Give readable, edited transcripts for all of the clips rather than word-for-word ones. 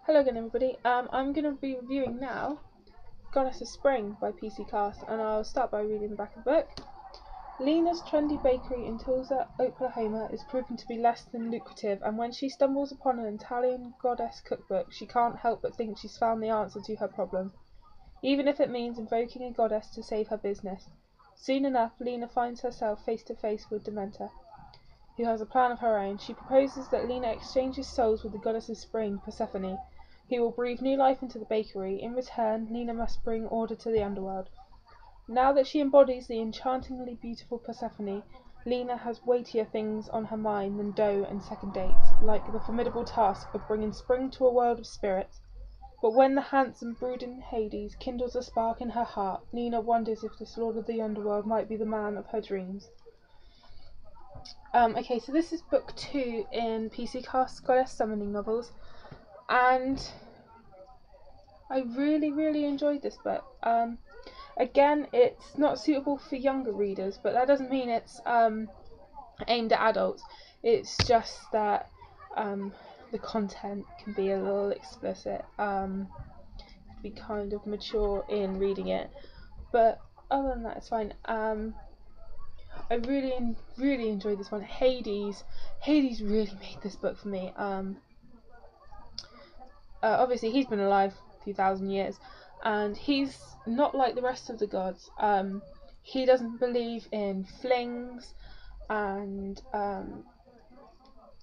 Hello again everybody, I'm going to be reviewing now Goddess of Spring by PC Cast, and I'll start by reading the back of the book. Lena's trendy bakery in Tulsa, Oklahoma is proving to be less than lucrative, and when she stumbles upon an Italian goddess cookbook, she can't help but think she's found the answer to her problem, even if it means invoking a goddess to save her business. Soon enough, Lena finds herself face to face with Demeter, who has a plan of her own. She proposes that Lena exchanges souls with the goddess of spring, Persephone, who will breathe new life into the bakery. In return, Lena must bring order to the underworld. Now that she embodies the enchantingly beautiful Persephone, Lena has weightier things on her mind than dough and second dates, like the formidable task of bringing spring to a world of spirits. But when the handsome, brooding Hades kindles a spark in her heart, Lena wonders if this lord of the underworld might be the man of her dreams. Okay, so this is book 2 in PC Cast's Goddess Summoning novels, and I really enjoyed this book. Again, it's not suitable for younger readers, but that doesn't mean it's aimed at adults. It's just that the content can be a little explicit. To be kind of mature in reading it, but other than that, it's fine. I really enjoyed this one. Hades really made this book for me. Obviously he's been alive a few thousand years, and he's not like the rest of the gods. He doesn't believe in flings, and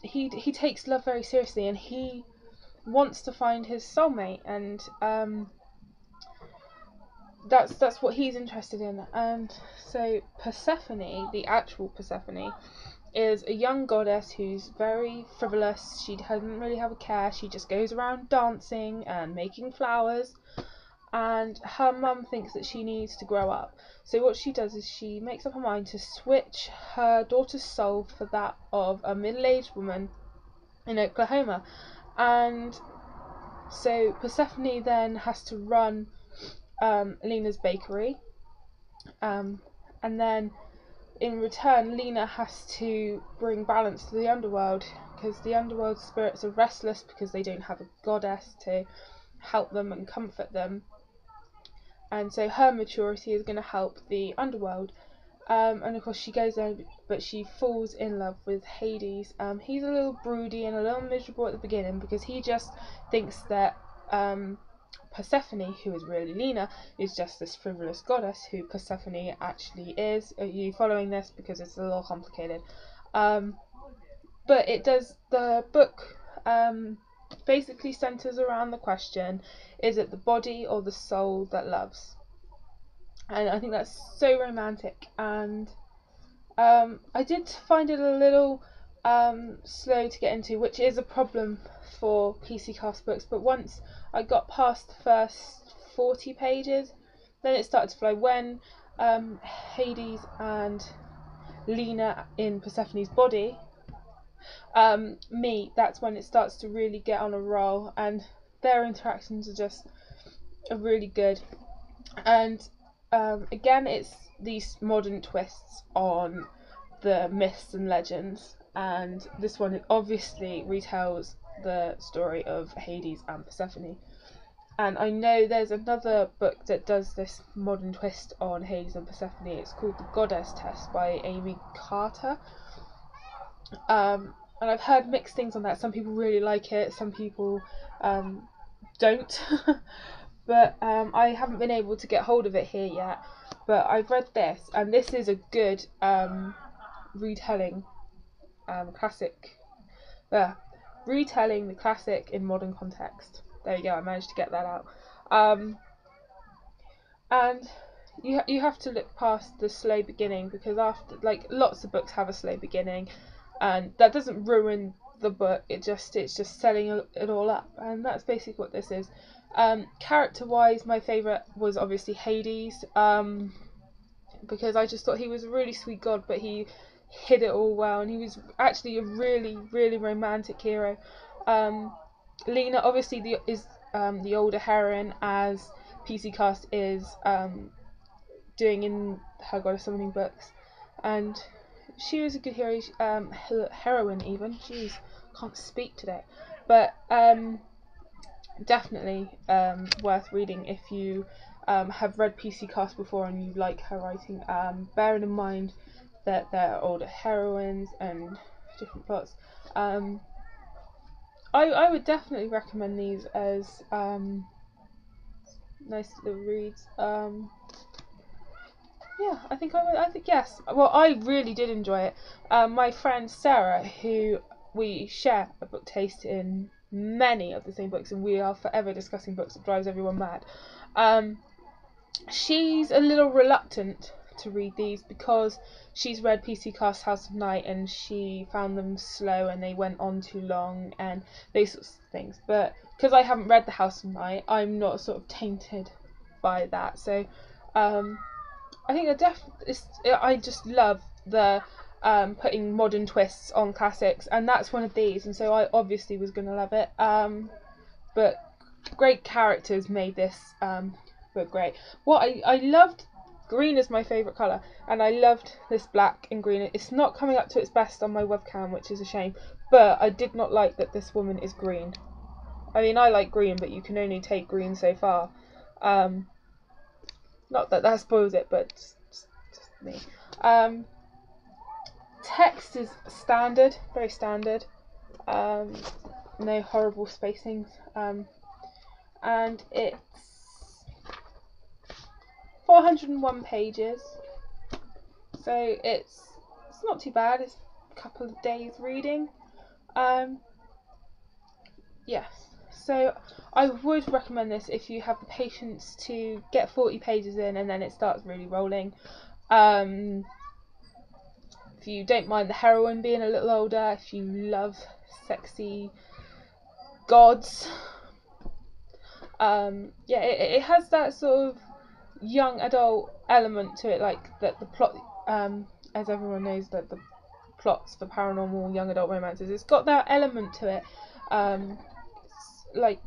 he takes love very seriously, and he wants to find his soulmate, and that's what he's interested in. And so Persephone, the actual Persephone, is a young goddess who's very frivolous. She doesn't really have a care. She just goes around dancing and making flowers, and her mum thinks that she needs to grow up. So what she does is she makes up her mind to switch her daughter's soul for that of a middle-aged woman in Oklahoma. And so Persephone then has to run Lena's bakery, and then in return, Lena has to bring balance to the underworld, because the underworld spirits are restless because they don't have a goddess to help them and comfort them. And so her maturity is going to help the underworld. And of course she goes there, but she falls in love with Hades. He's a little broody and a little miserable at the beginning because he just thinks that Persephone, who is really Lena, is just this frivolous goddess who Persephone actually is. Are you following this? Because it's a little complicated. But the book basically centers around the question: is it the body or the soul that loves? And I think that's so romantic. And I did find it a little slow to get into, which is a problem for PC Cast books, but once I got past the first 40 pages, then it started to flow. When Hades and Lena in Persephone's body meet, that's when it starts to really get on a roll, and their interactions are really good. And again, it's these modern twists on the myths and legends, and this one obviously retells the story of Hades and Persephone. And I know there's another book that does this modern twist on Hades and Persephone. It's called The Goddess Test by Amy Carter. And I've heard mixed things on that. Some people really like it, some people don't. But I haven't been able to get hold of it here yet. But I've read this, and this is a good retelling, retelling the classic in modern context. There you go, I managed to get that out. And you have to look past the slow beginning, because after, like, lots of books have a slow beginning, and that doesn't ruin the book. It's just setting it all up, and that's basically what this is. Character-wise, my favourite was obviously Hades, because I just thought he was a really sweet god, but he hid it all well, and he was actually a really romantic hero. Lena obviously is the older heroine, as PC Cast is doing in her Goddess Summoning books, and she was a good hero, heroine even. Jeez, can't speak today. But definitely worth reading if you have read PC Cast before and you like her writing. Bearing in mind that they're older heroines and different plots. I would definitely recommend these as nice little reads. Yeah, I think I would. I think yes. Well, I really did enjoy it. My friend Sarah, who we share a book taste in many of the same books, and we are forever discussing books. It drives everyone mad. She's a little reluctant to read these because she's read PC Cast House of Night and she found them slow and they went on too long and those sorts of things. But because I haven't read the House of Night, I'm not sort of tainted by that. So I think I just love the putting modern twists on classics, and that's one of these, and so I obviously was going to love it. But great characters made this book great. What I loved, green is my favourite colour, and I loved this black and green. It's not coming up to its best on my webcam, which is a shame, but I did not like that this woman is green. I mean, I like green, but you can only take green so far. Not that that spoils it, but just me. Text is standard, very standard. No horrible spacings. And it's 401 pages, so it's not too bad. It's a couple of days reading. Yes. So I would recommend this if you have the patience to get 40 pages in and then it starts really rolling. If you don't mind the heroine being a little older, if you love sexy gods, yeah, it has that sort of young adult element to it, like that the plot, as everyone knows, that the plots for paranormal young adult romances, it's got that element to it. Like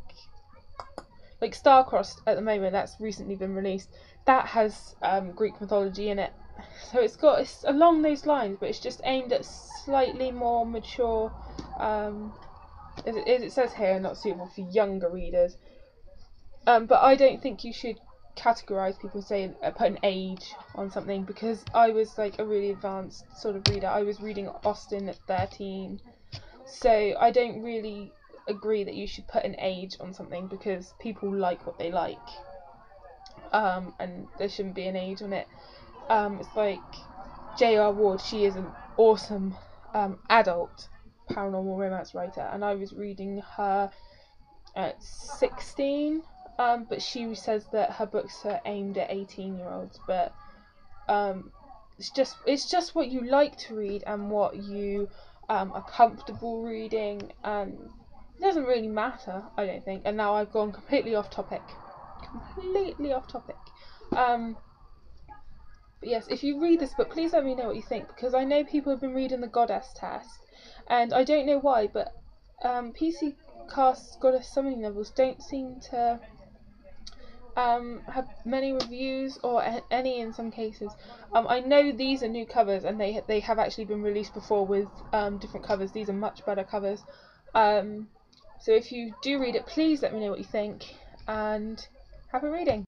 Star-Crossed at the moment, that's recently been released, that has Greek mythology in it, so it's along those lines, but it's just aimed at slightly more mature, as it says here, not suitable for younger readers. But I don't think you should categorise people, say put an age on something, because I was like a really advanced sort of reader. I was reading Austen at 13, so I don't really agree that you should put an age on something, because people like what they like, and there shouldn't be an age on it. It's like J.R. Ward, she is an awesome adult paranormal romance writer, and I was reading her at 16, but she says that her books are aimed at 18-year-olds, but it's just what you like to read and what you are comfortable reading, and it doesn't really matter, I don't think. And now I've gone completely off topic. But yes, if you read this book, please let me know what you think, because I know people have been reading the Goddess Test, and I don't know why, but PC Cast Goddess Summoning novels don't seem to have many reviews, or any in some cases. I know these are new covers, and they have actually been released before with different covers. These are much better covers. So if you do read it, please let me know what you think, and happy reading.